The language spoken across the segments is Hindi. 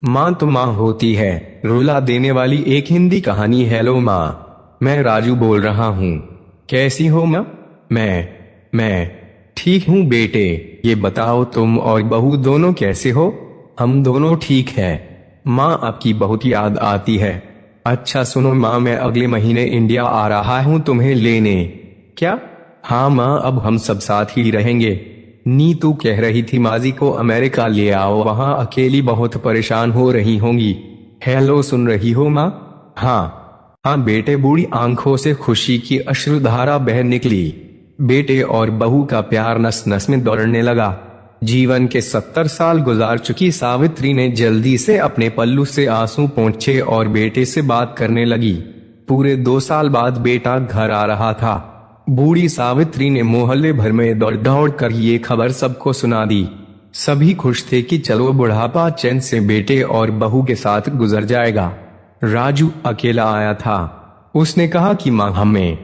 माँ तो माँ होती है, रुला देने वाली एक हिंदी कहानी। हेलो माँ, मैं राजू बोल रहा हूँ। कैसी हो माँ? मैं ठीक हूँ बेटे। ये बताओ तुम और बहू दोनों कैसे हो? हम दोनों ठीक है माँ, आपकी बहुत याद आती है। अच्छा सुनो माँ, मैं अगले महीने इंडिया आ रहा हूँ तुम्हें लेने। क्या? हाँ माँ, अब हम सब साथ ही रहेंगे। नीतू कह रही थी माजी को अमेरिका ले आओ, वहां अकेली बहुत परेशान हो रही होंगी। हेलो, सुन रही हो माँ? हाँ हाँ बेटे। बूढ़ी आंखों से खुशी की अश्रुधारा बह निकली। बेटे और बहू का प्यार नस नस में दौड़ने लगा। जीवन के 70 साल गुजार चुकी सावित्री ने जल्दी से अपने पल्लू से आंसू पोंछे और बेटे से बात करने लगी। पूरे 2 साल बाद बेटा घर आ रहा था। बूढ़ी सावित्री ने मोहल्ले भर में दौड़ दौड़ कर ये खबर सबको सुना दी। सभी खुश थे कि चलो बुढ़ापा चैन से बेटे और बहू के साथ गुजर जाएगा। राजू अकेला आया था। उसने कहा कि माँ, हमें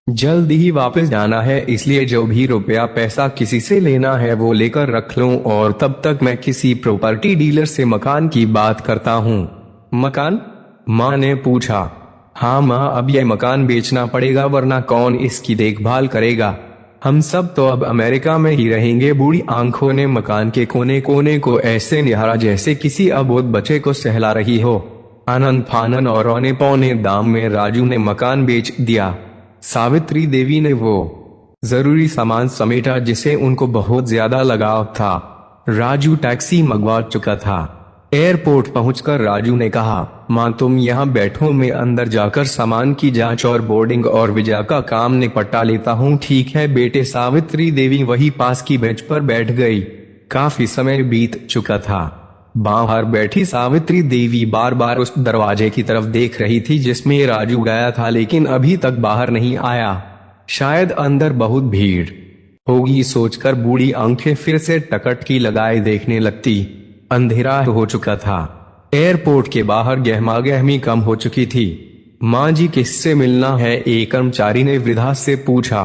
जल्द ही वापस जाना है, इसलिए जो भी रुपया पैसा किसी से लेना है वो लेकर रख लूं, और तब तक मैं किसी प्रॉपर्टी डीलर से मकान की बात करता हूँ। मकान? माँ ने पूछा। हाँ माँ, अब यह मकान बेचना पड़ेगा, वरना कौन इसकी देखभाल करेगा? हम सब तो अब अमेरिका में ही रहेंगे। बूढ़ी आंखों ने मकान के कोने कोने को ऐसे निहारा जैसे किसी अबोध बच्चे को सहला रही हो। आनंद फानन और औने पौने दाम में राजू ने मकान बेच दिया। सावित्री देवी ने वो जरूरी सामान समेटा जिसे उनको बहुत ज्यादा लगाव था। राजू टैक्सी मंगवा चुका था। एयरपोर्ट पहुंचकर राजू ने कहा, माँ तुम यहाँ बैठो, मैं अंदर जाकर सामान की जांच और बोर्डिंग और वीजा का काम निपटा लेता हूँ। ठीक है बेटे। सावित्री देवी वही पास की बेंच पर बैठ गई। काफी समय बीत चुका था। बाहर बैठी सावित्री देवी बार बार उस दरवाजे की तरफ देख रही थी जिसमें राजू गया था, लेकिन अभी तक बाहर नहीं आया। शायद अंदर बहुत भीड़ होगी सोचकर बूढ़ी आंखें फिर से टकटकी लगाए देखने लगती। अंधेरा हो चुका था। एयरपोर्ट के बाहर गहमागहमी कम हो चुकी थी। माँ जी, किससे मिलना है? एक कर्मचारी ने वृद्धा से पूछा।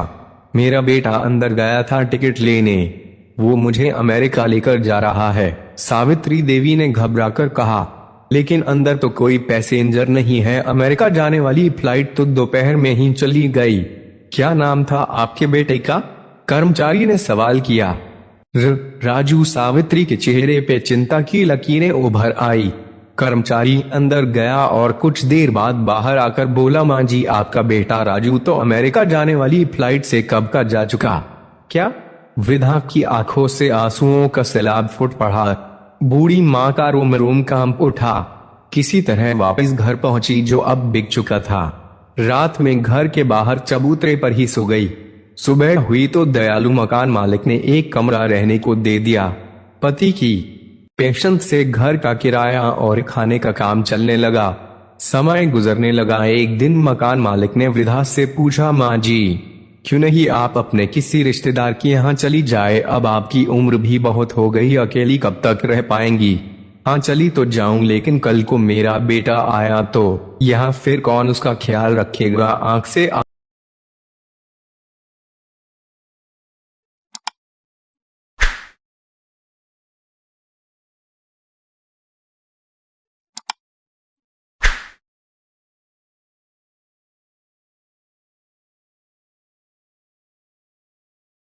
मेरा बेटा अंदर गया था टिकट लेने, वो मुझे अमेरिका लेकर जा रहा है, सावित्री देवी ने घबराकर कहा। लेकिन अंदर तो कोई पैसेंजर नहीं है, अमेरिका जाने वाली फ्लाइट तो दोपहर में ही चली गई। क्या नाम था आपके बेटे का? कर्मचारी ने सवाल किया। राजू। सावित्री के चेहरे पे चिंता की लकीरें उभर आई। कर्मचारी अंदर गया और कुछ देर बाद बाहर आकर बोला, माँ जी, आपका बेटा राजू तो अमेरिका जाने वाली फ्लाइट से कब का जा चुका। क्या? वृद्धा की आंखों से आंसुओं का सैलाब फूट पड़ा। बूढ़ी माँ का रोम रोम कांप उठा। किसी तरह वापस घर पहुंची जो अब बिक चुका था। रात में घर के बाहर चबूतरे पर ही सो गई। सुबह हुई तो दयालु मकान मालिक ने एक कमरा रहने को दे दिया। पति की पेंशन से घर का किराया और खाने का काम चलने लगा। समय गुजरने लगा। एक दिन मकान मालिक ने वृद्धा से पूछा, माँ जी, क्यों नहीं आप अपने किसी रिश्तेदार के यहाँ चली जाए? अब आपकी उम्र भी बहुत हो गई, अकेली कब तक रह पाएंगी? हाँ चली तो जाऊं, लेकिन कल को मेरा बेटा आया तो यहाँ फिर कौन उसका ख्याल रखेगा? आंख से